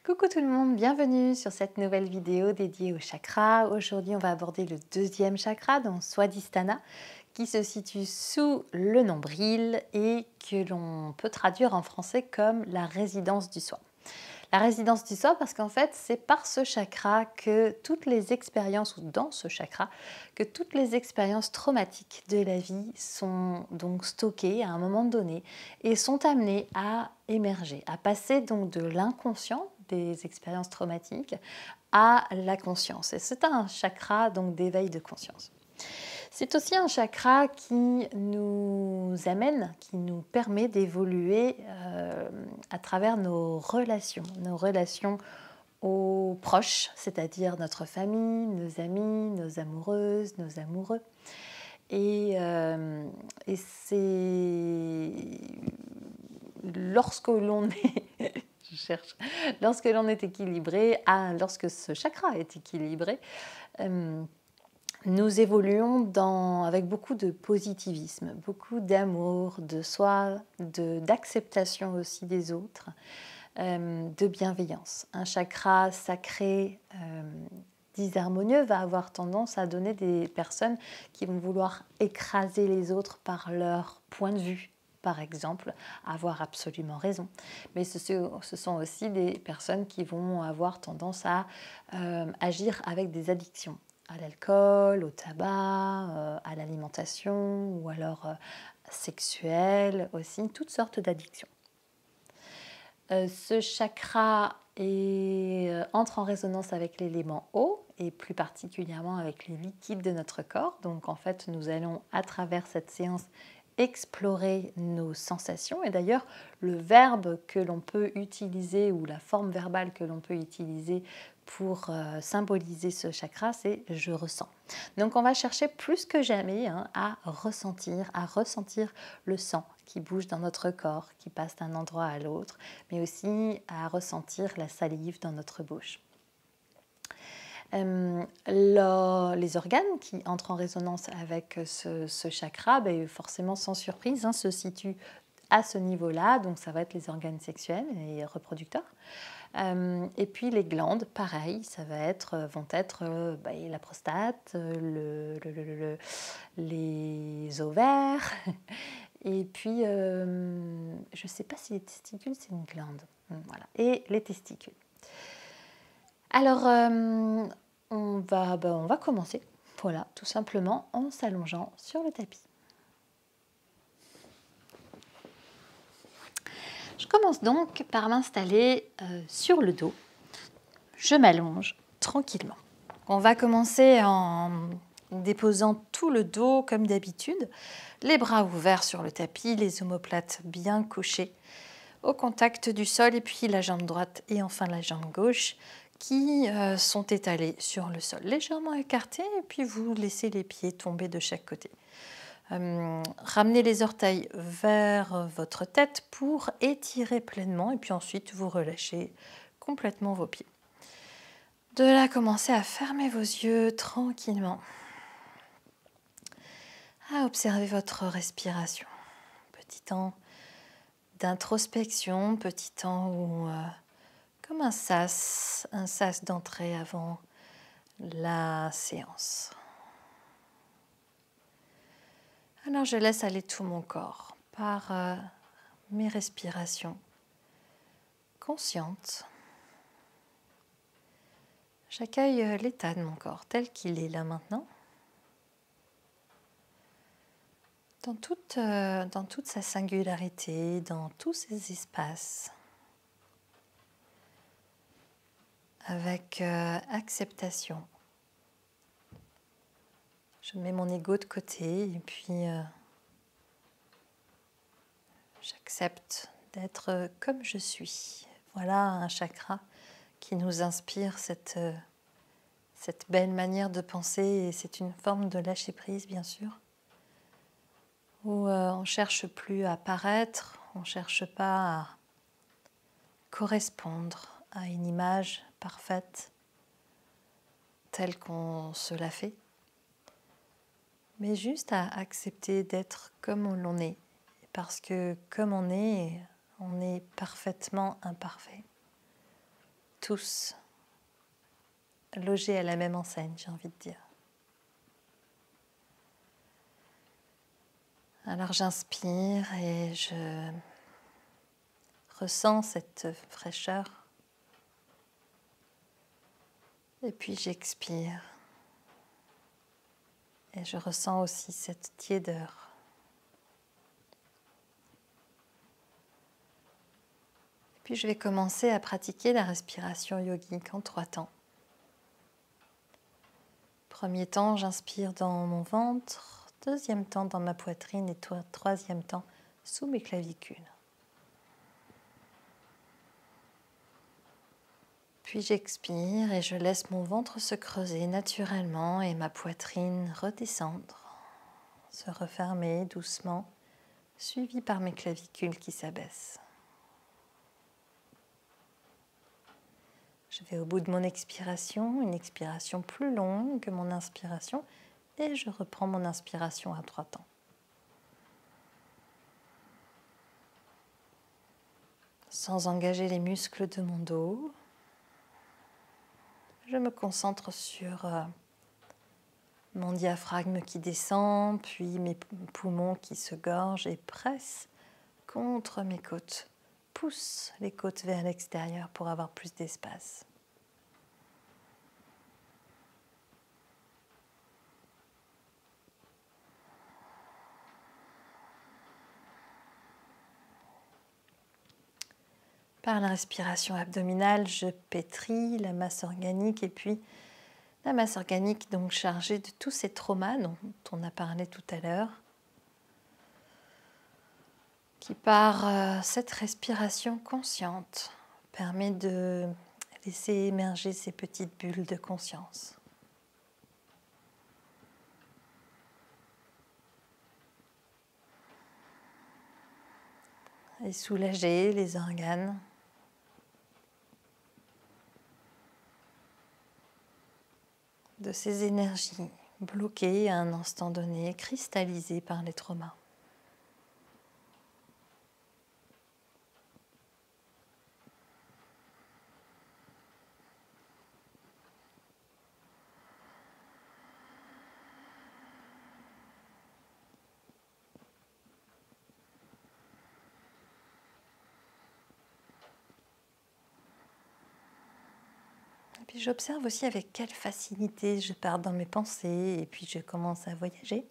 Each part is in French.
Coucou tout le monde, bienvenue sur cette nouvelle vidéo dédiée au chakra. Aujourd'hui, on va aborder le deuxième chakra, donc Swadhisthana, qui se situe sous le nombril et que l'on peut traduire en français comme la résidence du soi. La résidence du soi parce qu'en fait, c'est par ce chakra que toutes les expériences, ou dans ce chakra, que toutes les expériences traumatiques de la vie sont donc stockées à un moment donné et sont amenées à émerger, à passer donc de l'inconscient des expériences traumatiques à la conscience. Et c'est un chakra donc d'éveil de conscience. C'est aussi un chakra qui nous amène, qui nous permet d'évoluer à travers nos relations aux proches, c'est-à-dire notre famille, nos amis, nos amoureuses, nos amoureux. Et c'est lorsque l'on est, je cherche, lorsque l'on est équilibré, lorsque ce chakra est équilibré, nous évoluons avec beaucoup de positivisme, beaucoup d'amour de soi, d'acceptation aussi des autres, de bienveillance. Un chakra sacré, disharmonieux, va avoir tendance à donner des personnes qui vont vouloir écraser les autres par leur point de vue, par exemple, avoir absolument raison. Mais ce sont aussi des personnes qui vont avoir tendance à agir avec des addictions, à l'alcool, au tabac, à l'alimentation ou alors sexuelle aussi, toutes sortes d'addictions. Ce chakra entre en résonance avec l'élément eau et plus particulièrement avec les liquides de notre corps. Donc en fait, nous allons à travers cette séance explorer nos sensations. Et d'ailleurs, le verbe que l'on peut utiliser ou la forme verbale que l'on peut utiliser pour symboliser ce chakra, c'est « je ressens ». Donc on va chercher plus que jamais à ressentir le sang qui bouge dans notre corps, qui passe d'un endroit à l'autre, mais aussi à ressentir la salive dans notre bouche. Les organes qui entrent en résonance avec ce chakra, forcément sans surprise, se situent à ce niveau-là, donc ça va être les organes sexuels et reproducteurs. Et puis les glandes, pareil, ça vont être la prostate, les ovaires, et puis je ne sais pas si les testicules c'est une glande, voilà, et les testicules. Alors on va commencer, voilà, tout simplement en s'allongeant sur le tapis. Je commence donc par m'installer sur le dos. Je m'allonge tranquillement. On va commencer en déposant tout le dos comme d'habitude, les bras ouverts sur le tapis, les omoplates bien couchées au contact du sol et puis la jambe droite et enfin la jambe gauche qui sont étalées sur le sol, légèrement écartées et puis vous laissez les pieds tomber de chaque côté. Ramenez les orteils vers votre tête pour étirer pleinement et puis ensuite vous relâchez complètement vos pieds. De là, commencez à fermer vos yeux tranquillement, à observer votre respiration. Petit temps d'introspection, petit temps où, comme un sas d'entrée avant la séance. Alors je laisse aller tout mon corps par mes respirations conscientes. J'accueille l'état de mon corps tel qu'il est là maintenant, dans toute sa singularité, dans tous ses espaces, avec acceptation. Je mets mon ego de côté et puis j'accepte d'être comme je suis. Voilà un chakra qui nous inspire cette belle manière de penser et c'est une forme de lâcher prise bien sûr, où on ne cherche plus à paraître, on ne cherche pas à correspondre à une image parfaite telle qu'on se l'a fait, mais juste à accepter d'être comme l'on est, parce que comme on est parfaitement imparfait. tous logés à la même enseigne, j'ai envie de dire. Alors j'inspire et je ressens cette fraîcheur. Et puis j'expire. Et je ressens aussi cette tiédeur. Et puis je vais commencer à pratiquer la respiration yogique en 3 temps. Premier temps, j'inspire dans mon ventre. Deuxième temps, dans ma poitrine. Et troisième temps, sous mes clavicules. Puis j'expire et je laisse mon ventre se creuser naturellement et ma poitrine redescendre, se refermer doucement, suivi par mes clavicules qui s'abaissent. Je vais au bout de mon expiration, une expiration plus longue que mon inspiration, et je reprends mon inspiration à 3 temps. Sans engager les muscles de mon dos, je me concentre sur mon diaphragme qui descend, puis mes poumons qui se gorgent et pressent contre mes côtes. Pousse les côtes vers l'extérieur pour avoir plus d'espace. Par la respiration abdominale, je pétris la masse organique et puis la masse organique donc chargée de tous ces traumas dont on a parlé tout à l'heure, qui par cette respiration consciente permet de laisser émerger ces petites bulles de conscience. Et soulager les organes. De ces énergies bloquées à un instant donné, cristallisées par les traumas. Puis j'observe aussi avec quelle facilité je pars dans mes pensées et puis je commence à voyager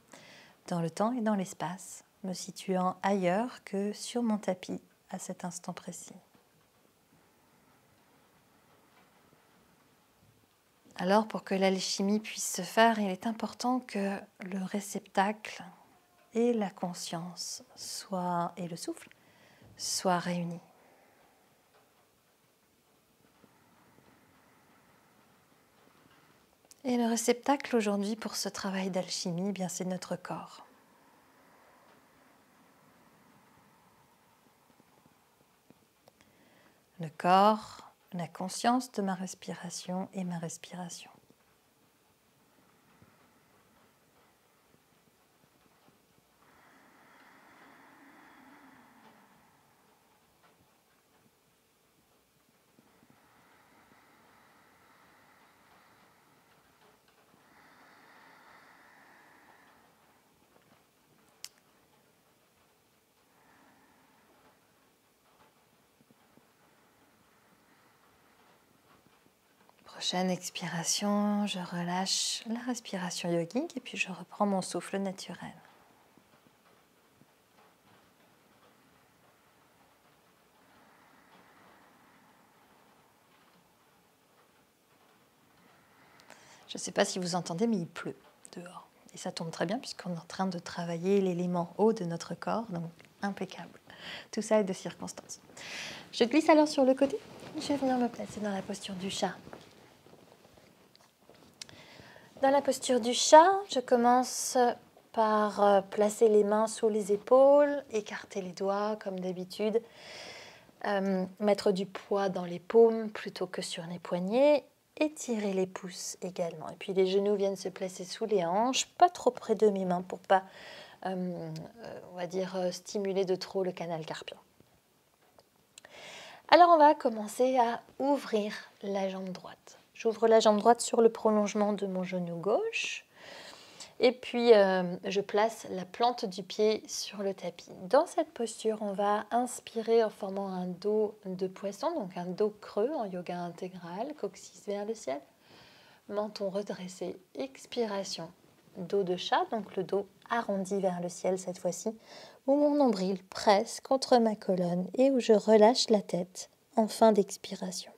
dans le temps et dans l'espace, me situant ailleurs que sur mon tapis à cet instant précis. Alors pour que l'alchimie puisse se faire, il est important que le réceptacle et la conscience et le souffle soient réunis. Et le réceptacle aujourd'hui pour ce travail d'alchimie, bien c'est notre corps. Le corps, la conscience de ma respiration et ma respiration. Prochaine expiration, je relâche la respiration yogique et puis je reprends mon souffle naturel. Je ne sais pas si vous entendez, mais il pleut dehors. Et ça tombe très bien puisqu'on est en train de travailler l'élément eau de notre corps, donc impeccable. Tout ça est de circonstance. Je glisse alors sur le côté. Je vais venir me placer dans la posture du chat. Dans la posture du chat, je commence par placer les mains sous les épaules, écarter les doigts comme d'habitude, mettre du poids dans les paumes plutôt que sur les poignets, étirer les pouces également. Et puis les genoux viennent se placer sous les hanches, pas trop près de mes mains pour pas, on va dire, stimuler de trop le canal carpien. Alors on va commencer à ouvrir la jambe droite. J'ouvre la jambe droite sur le prolongement de mon genou gauche. Et puis, je place la plante du pied sur le tapis. Dans cette posture, on va inspirer en formant un dos de poisson, donc un dos creux en yoga intégral, coccyx vers le ciel, menton redressé, expiration, dos de chat, donc le dos arrondi vers le ciel cette fois-ci, où mon nombril presse contre ma colonne et où je relâche la tête en fin d'expiration.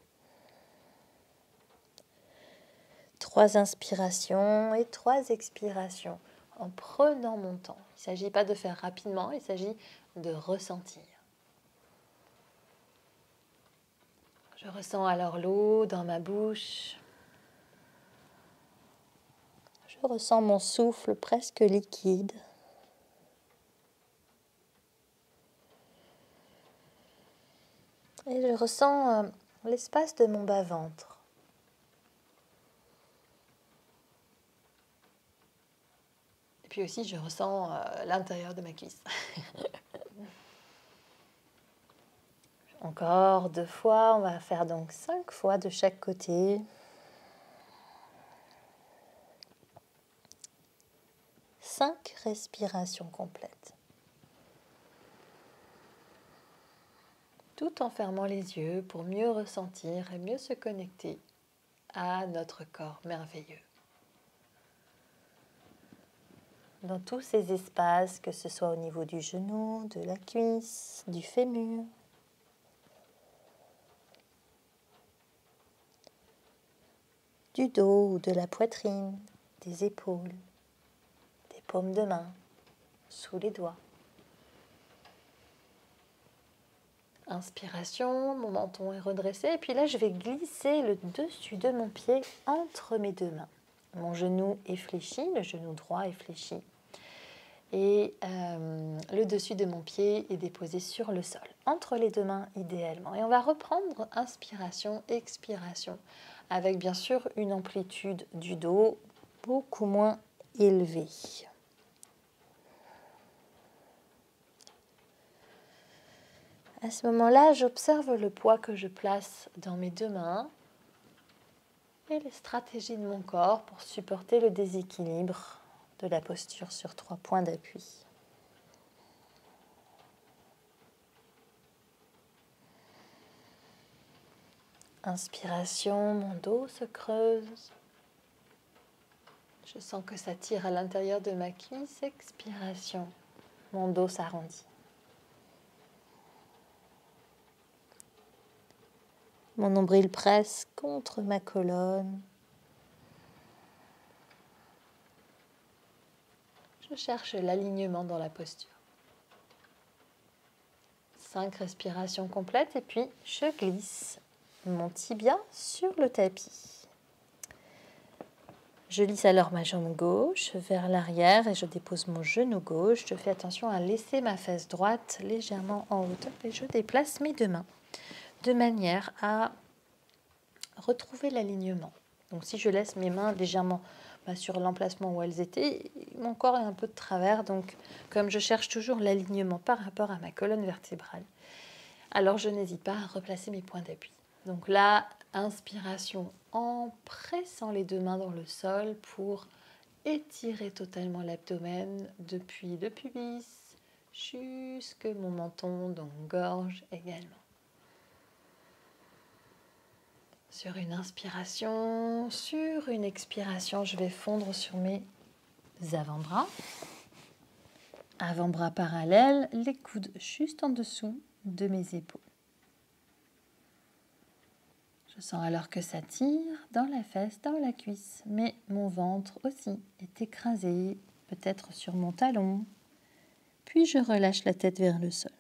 3 inspirations et 3 expirations en prenant mon temps. Il ne s'agit pas de faire rapidement, il s'agit de ressentir. Je ressens alors l'eau dans ma bouche. Je ressens mon souffle presque liquide. Et je ressens l'espace de mon bas-ventre. Et puis aussi, je ressens l'intérieur de ma cuisse. Encore 2 fois, on va faire donc 5 fois de chaque côté. 5 respirations complètes. Tout en fermant les yeux pour mieux ressentir et mieux se connecter à notre corps merveilleux. Dans tous ces espaces, que ce soit au niveau du genou, de la cuisse, du fémur, du dos ou de la poitrine, des épaules, des paumes de main, sous les doigts. Inspiration, mon menton est redressé et puis là je vais glisser le dessus de mon pied entre mes 2 mains. Mon genou est fléchi, le genou droit est fléchi et le dessus de mon pied est déposé sur le sol, entre les 2 mains idéalement. Et on va reprendre inspiration, expiration, avec bien sûr une amplitude du dos beaucoup moins élevée. À ce moment-là, j'observe le poids que je place dans mes 2 mains et les stratégies de mon corps pour supporter le déséquilibre de la posture sur 3 points d'appui. Inspiration, mon dos se creuse. Je sens que ça tire à l'intérieur de ma cuisse. Expiration, mon dos s'arrondit. Mon nombril presse contre ma colonne. Je cherche l'alignement dans la posture. 5 respirations complètes et puis je glisse mon tibia sur le tapis. Je lisse alors ma jambe gauche vers l'arrière et je dépose mon genou gauche. Je fais attention à laisser ma fesse droite légèrement en hauteur et je déplace mes 2 mains de manière à retrouver l'alignement. Donc si je laisse mes mains légèrement sur l'emplacement où elles étaient, mon corps est un peu de travers, donc comme je cherche toujours l'alignement par rapport à ma colonne vertébrale, alors je n'hésite pas à replacer mes points d'appui. Donc là, inspiration en pressant les 2 mains dans le sol pour étirer totalement l'abdomen depuis le pubis jusque mon menton, donc gorge également. Sur une inspiration, sur une expiration, je vais fondre sur mes avant-bras. Avant-bras parallèles, les coudes juste en dessous de mes épaules. Je sens alors que ça tire dans la fesse, dans la cuisse, mais mon ventre aussi est écrasé, peut-être sur mon talon. Puis je relâche la tête vers le sol.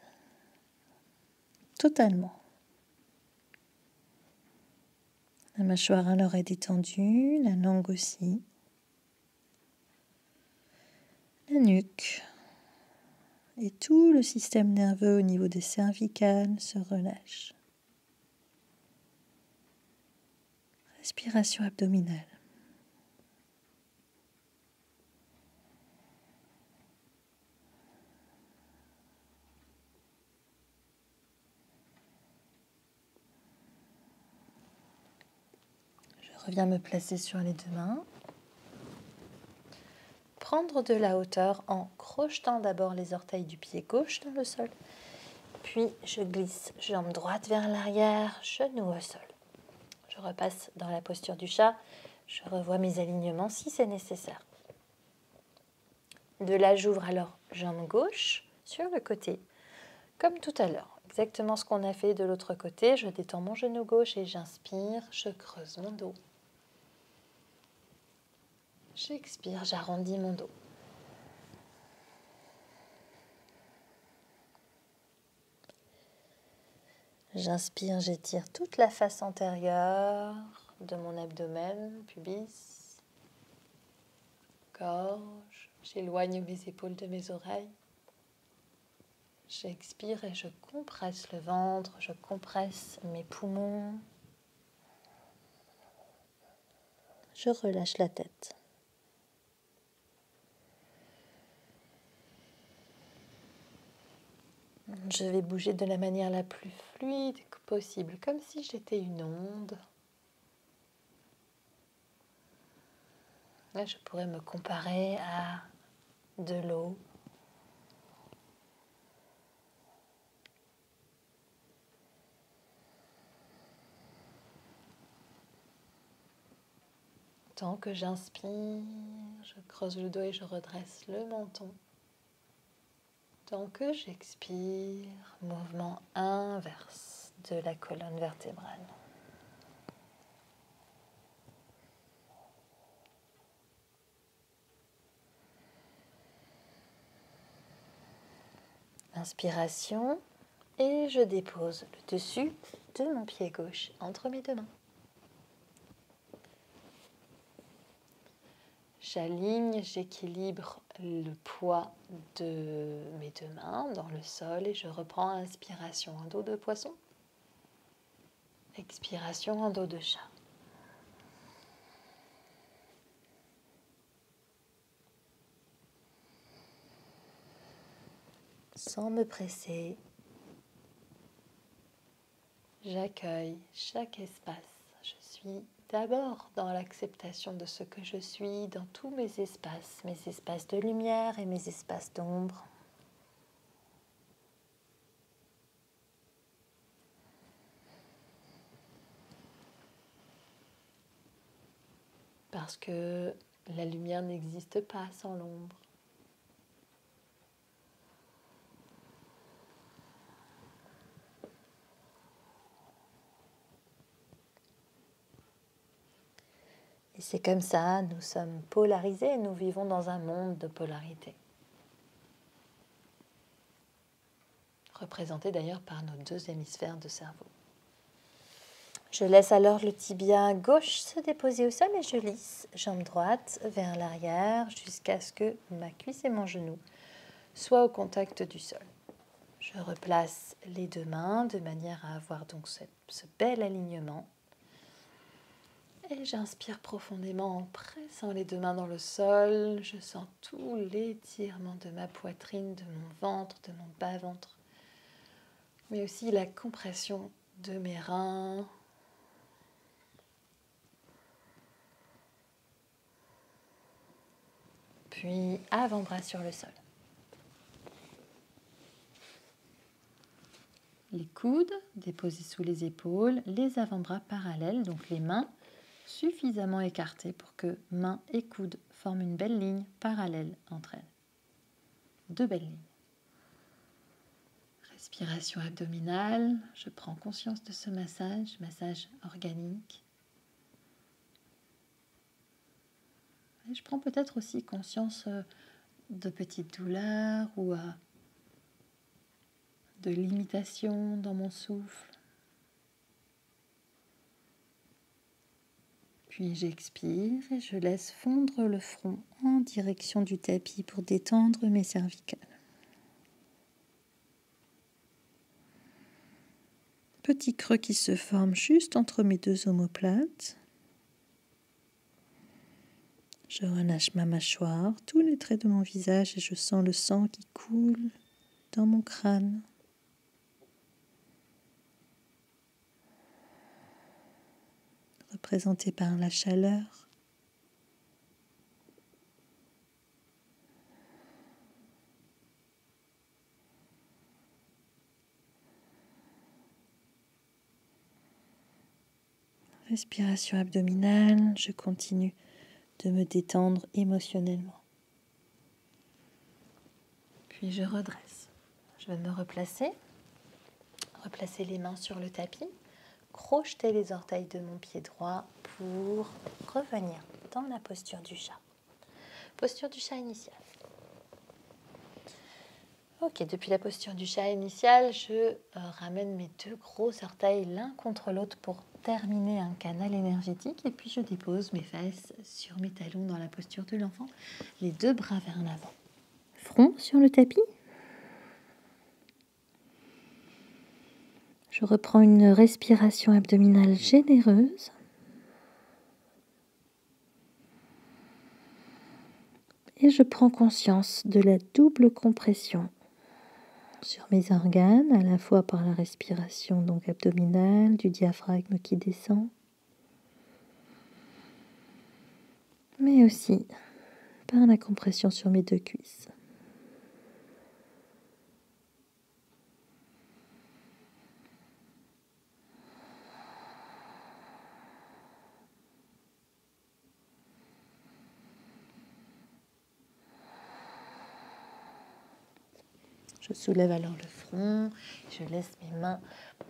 Totalement. La mâchoire alors est détendue, la langue aussi. La nuque et tout le système nerveux au niveau des cervicales se relâche. Respiration abdominale. Je reviens me placer sur les deux mains. Prendre de la hauteur en crochetant d'abord les orteils du pied gauche dans le sol. Puis je glisse jambe droite vers l'arrière, genou au sol. Je repasse dans la posture du chat. Je revois mes alignements si c'est nécessaire. De là, j'ouvre alors jambe gauche sur le côté, comme tout à l'heure. Exactement ce qu'on a fait de l'autre côté. Je détends mon genou gauche et j'inspire, je creuse mon dos. J'expire, j'arrondis mon dos. J'inspire, j'étire toute la face antérieure de mon abdomen, pubis, gorge. J'éloigne mes épaules de mes oreilles. J'expire et je compresse le ventre, je compresse mes poumons. Je relâche la tête. Je vais bouger de la manière la plus fluide possible, comme si j'étais une onde. Là, je pourrais me comparer à de l'eau. Tant que j'inspire, je creuse le dos et je redresse le menton. Tant que j'expire, mouvement inverse de la colonne vertébrale. Inspiration et je dépose le dessus de mon pied gauche entre mes deux mains. J'aligne, j'équilibre le poids de mes deux mains dans le sol et je reprends inspiration en dos de poisson, expiration en dos de chat. Sans me presser, j'accueille chaque espace. Je suis d'abord dans l'acceptation de ce que je suis dans tous mes espaces de lumière et mes espaces d'ombre. Parce que la lumière n'existe pas sans l'ombre. Et c'est comme ça, nous sommes polarisés et nous vivons dans un monde de polarité. Représenté d'ailleurs par nos deux hémisphères de cerveau. Je laisse alors le tibia gauche se déposer au sol et je lisse jambe droite vers l'arrière jusqu'à ce que ma cuisse et mon genou soient au contact du sol. Je replace les deux mains de manière à avoir donc ce bel alignement. Et j'inspire profondément en pressant les deux mains dans le sol. Je sens tout l'étirement de ma poitrine, de mon ventre, de mon bas-ventre, mais aussi la compression de mes reins. Puis avant-bras sur le sol. Les coudes déposés sous les épaules, les avant-bras parallèles, donc les mains suffisamment écartées pour que mains et coudes forment une belle ligne parallèle entre elles. Deux belles lignes. Respiration abdominale, je prends conscience de ce massage organique. Et je prends peut-être aussi conscience de petites douleurs ou de limitations dans mon souffle. Puis j'expire et je laisse fondre le front en direction du tapis pour détendre mes cervicales. Petit creux qui se forme juste entre mes deux omoplates. Je relâche ma mâchoire, tous les traits de mon visage et je sens le sang qui coule dans mon crâne. représentée par la chaleur. Respiration abdominale, je continue de me détendre émotionnellement. Puis je redresse. Je vais me replacer les mains sur le tapis, crocheter les orteils de mon pied droit pour revenir dans la posture du chat. Posture du chat initial. Ok, depuis la posture du chat initial, je ramène mes deux gros orteils l'un contre l'autre pour terminer un canal énergétique et puis je dépose mes fesses sur mes talons dans la posture de l'enfant, les deux bras vers l'avant. Front sur le tapis. Je reprends une respiration abdominale généreuse. Et je prends conscience de la double compression sur mes organes, à la fois par la respiration donc abdominale, du diaphragme qui descend, mais aussi par la compression sur mes deux cuisses. Je soulève alors le front, je laisse mes mains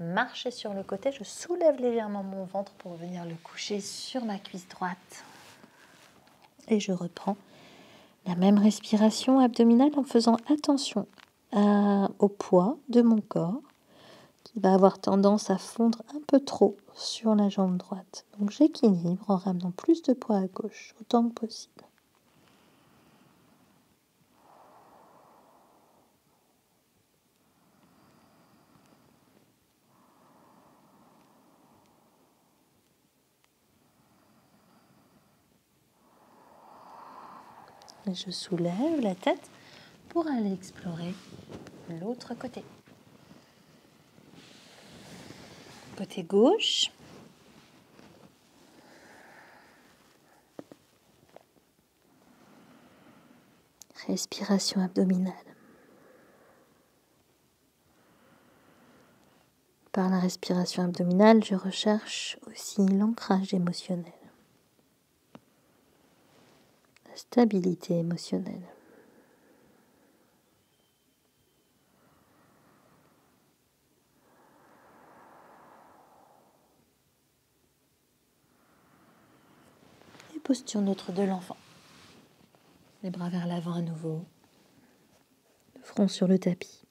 marcher sur le côté, je soulève légèrement mon ventre pour venir le coucher sur ma cuisse droite. Et je reprends la même respiration abdominale en faisant attention au poids de mon corps qui va avoir tendance à fondre un peu trop sur la jambe droite. Donc j'équilibre en ramenant plus de poids à gauche autant que possible. Et je soulève la tête pour aller explorer l'autre côté. Côté gauche. Respiration abdominale. Par la respiration abdominale, je recherche aussi l'ancrage émotionnel, la stabilité émotionnelle. Et posture neutre de l'enfant. Les bras vers l'avant à nouveau, le front sur le tapis.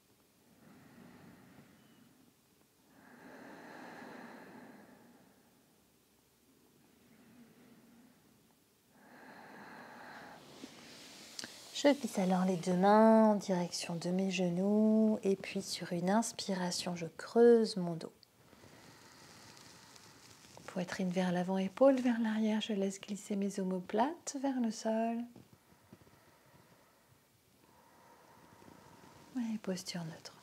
Je glisse alors les deux mains en direction de mes genoux et puis sur une inspiration, je creuse mon dos. Poitrine vers l'avant, épaule vers l'arrière, je laisse glisser mes omoplates vers le sol. Et posture neutre.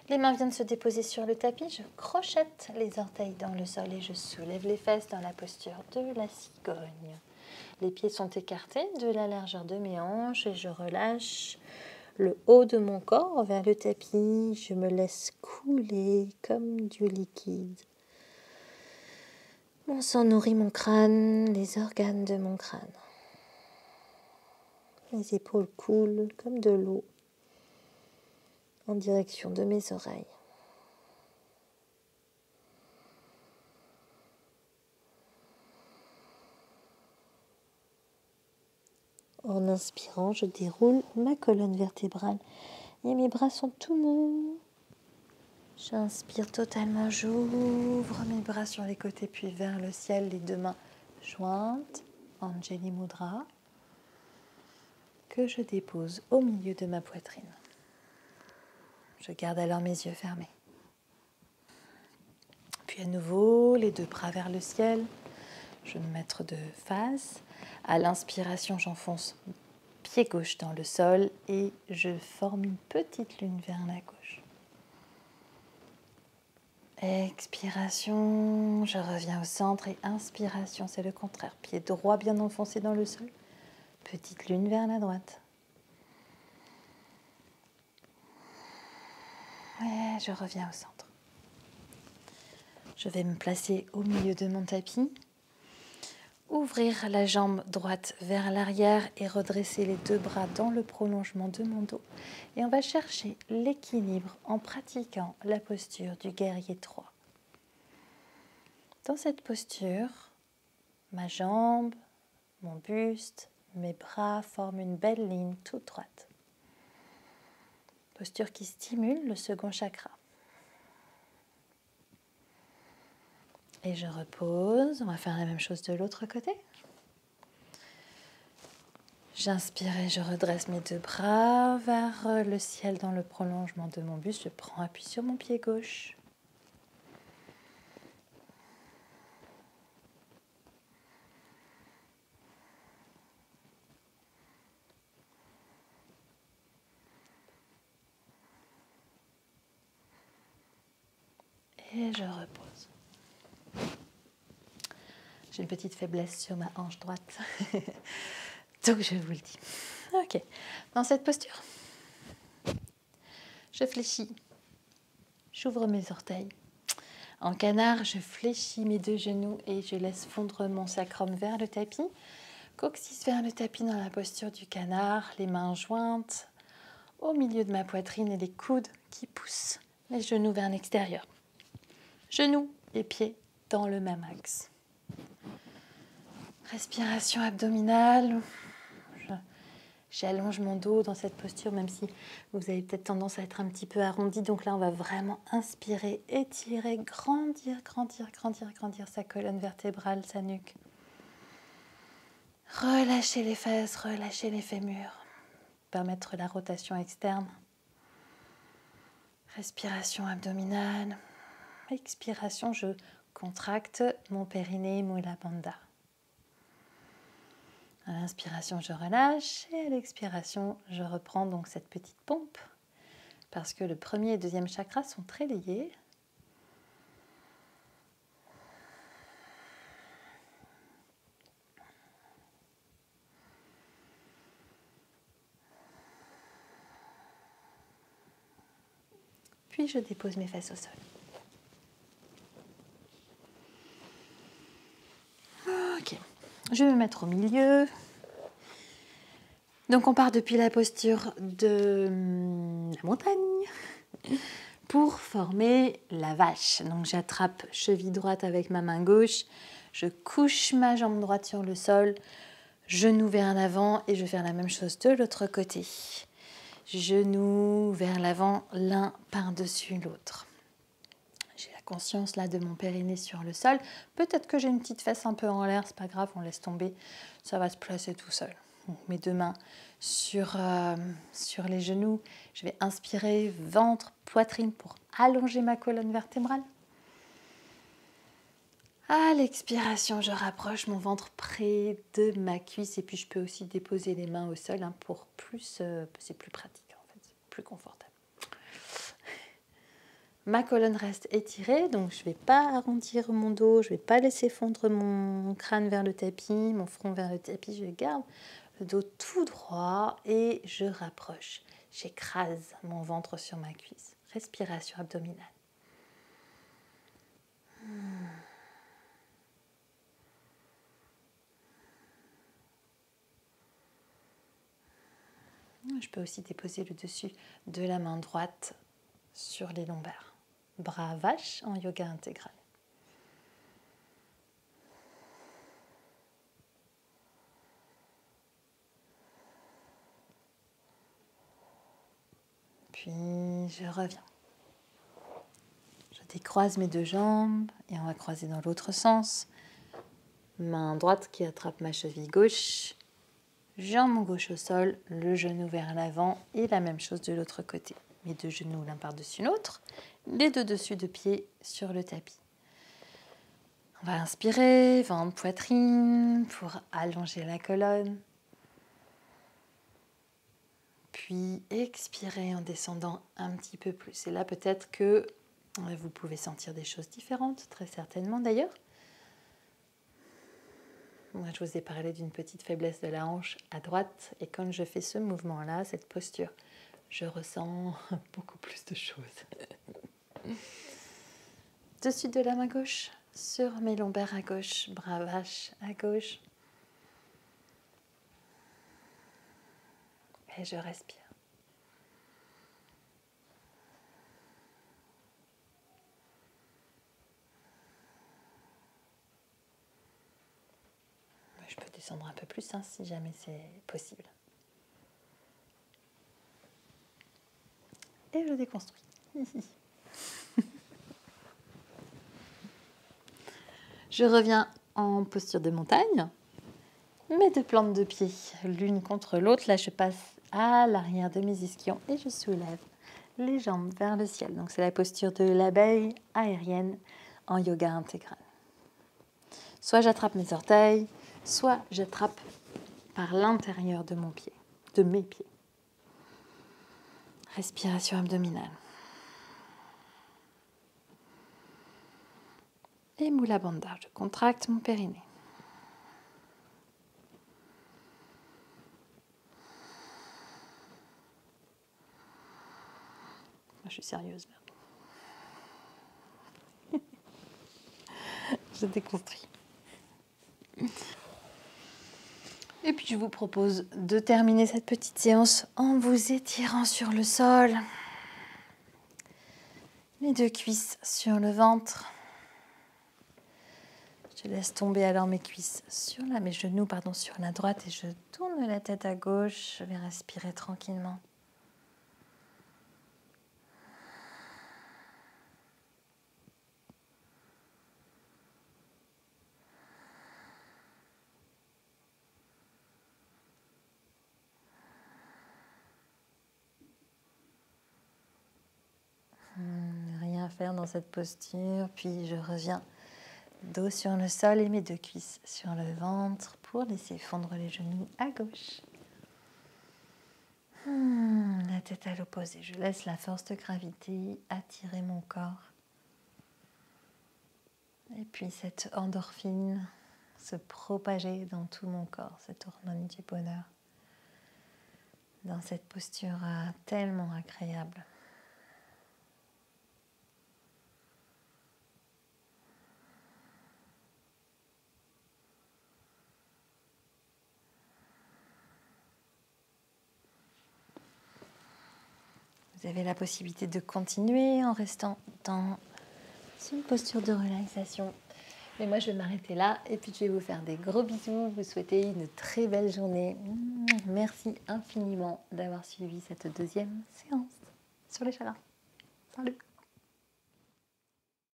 Les mains viennent se déposer sur le tapis, je crochette les orteils dans le sol et je soulève les fesses dans la posture de la cigogne. Les pieds sont écartés de la largeur de mes hanches et je relâche le haut de mon corps vers le tapis. Je me laisse couler comme du liquide. Mon sang nourrit mon crâne, les organes de mon crâne. Mes épaules coulent comme de l'eau en direction de mes oreilles. En inspirant, je déroule ma colonne vertébrale et mes bras sont tout mous. J'inspire totalement, j'ouvre mes bras sur les côtés puis vers le ciel, les deux mains jointes, Anjali Mudra, que je dépose au milieu de ma poitrine. Je garde alors mes yeux fermés. Puis à nouveau, les deux bras vers le ciel. Je vais me mettre de face. À l'inspiration, j'enfonce pied gauche dans le sol et je forme une petite lune vers la gauche. Expiration, je reviens au centre et inspiration, c'est le contraire. Pied droit bien enfoncé dans le sol, petite lune vers la droite. Et je reviens au centre. Je vais me placer au milieu de mon tapis. Ouvrir la jambe droite vers l'arrière et redresser les deux bras dans le prolongement de mon dos. Et on va chercher l'équilibre en pratiquant la posture du guerrier 3. Dans cette posture, ma jambe, mon buste, mes bras forment une belle ligne toute droite. Posture qui stimule le second chakra. Et je repose. On va faire la même chose de l'autre côté. J'inspire et je redresse mes deux bras vers le ciel dans le prolongement de mon buste. Je prends appui sur mon pied gauche. Et je repose. J'ai une petite faiblesse sur ma hanche droite. Donc je vous le dis. Ok. Dans cette posture, je fléchis. J'ouvre mes orteils. En canard, je fléchis mes deux genoux et je laisse fondre mon sacrum vers le tapis. Coccyx vers le tapis dans la posture du canard, les mains jointes au milieu de ma poitrine et les coudes qui poussent les genoux vers l'extérieur. Genoux et pieds dans le même axe. Respiration abdominale. J'allonge mon dos dans cette posture, même si vous avez peut-être tendance à être un petit peu arrondi. Donc là, on va vraiment inspirer, étirer, grandir, grandir, grandir, grandir sa colonne vertébrale, sa nuque. Relâchez les fesses, relâchez les fémurs. Permettre la rotation externe. Respiration abdominale. Expiration, je contracte mon périnée, Mula Bandha. À l'inspiration, je relâche et à l'expiration, je reprends donc cette petite pompe parce que le premier et deuxième chakra sont très liés. Puis je dépose mes fesses au sol. Ok, je vais me mettre au milieu. Donc on part depuis la posture de la montagne pour former la vache. Donc j'attrape cheville droite avec ma main gauche, je couche ma jambe droite sur le sol, genou vers l'avant et je vais faire la même chose de l'autre côté. Genoux vers l'avant, l'un par-dessus l'autre. J'ai la conscience là de mon périnée sur le sol. Peut-être que j'ai une petite fesse un peu en l'air, c'est pas grave, on laisse tomber, ça va se placer tout seul. Donc, mes deux mains sur les genoux. Je vais inspirer ventre, poitrine pour allonger ma colonne vertébrale. À l'expiration, je rapproche mon ventre près de ma cuisse et puis je peux aussi déposer les mains au sol pour plus, c'est plus pratique en fait, c'est plus confortable. Ma colonne reste étirée, donc je ne vais pas arrondir mon dos, je ne vais pas laisser fondre mon crâne vers le tapis, mon front vers le tapis, je garde le dos tout droit et je rapproche. J'écrase mon ventre sur ma cuisse. Respiration abdominale. Je peux aussi déposer le dessus de la main droite sur les lombaires. Bras vache en yoga intégral. Puis je reviens. Je décroise mes deux jambes et on va croiser dans l'autre sens. Main droite qui attrape ma cheville gauche. Jambe gauche au sol, le genou vers l'avant et la même chose de l'autre côté. Mes deux genoux l'un par-dessus l'autre, les deux dessus de pied sur le tapis. On va inspirer, ventre, poitrine pour allonger la colonne. puis expirez en descendant un petit peu plus. Et là, peut-être que vous pouvez sentir des choses différentes, très certainement d'ailleurs. Moi, je vous ai parlé d'une petite faiblesse de la hanche à droite. Et quand je fais ce mouvement-là, cette posture, je ressens beaucoup plus de choses. Dessus de la main gauche, sur mes lombaires à gauche, bras vache à gauche. Et je respire. Je peux descendre un peu plus si jamais c'est possible. Et je déconstruis. Je reviens en posture de montagne. Mes deux plantes de pied, l'une contre l'autre. Là, je passe à l'arrière de mes ischions et je soulève les jambes vers le ciel. Donc, c'est la posture de l'abeille aérienne en yoga intégral. Soit j'attrape mes orteils, soit j'attrape par l'intérieur de mon pied, de mes pieds. Respiration abdominale. Et Mula Bandha, je contracte mon périnée. Je suis sérieuse là. Je déconstruis. Et puis je vous propose de terminer cette petite séance en vous étirant sur le sol. Les deux cuisses sur le ventre. Je laisse tomber alors mes cuisses sur mes genoux sur la droite et je tourne la tête à gauche. Je vais respirer tranquillement. Rien faire dans cette posture, puis je reviens dos sur le sol et mes deux cuisses sur le ventre pour laisser fondre les genoux à gauche. La tête à l'opposé, je laisse la force de gravité attirer mon corps. Et puis cette endorphine se propager dans tout mon corps, cette hormone du bonheur, dans cette posture tellement agréable. Vous avez la possibilité de continuer en restant dans une posture de relaxation. Mais moi, je vais m'arrêter là et puis je vais vous faire des gros bisous. Vous souhaiter une très belle journée. Merci infiniment d'avoir suivi cette deuxième séance sur les chakras. Salut!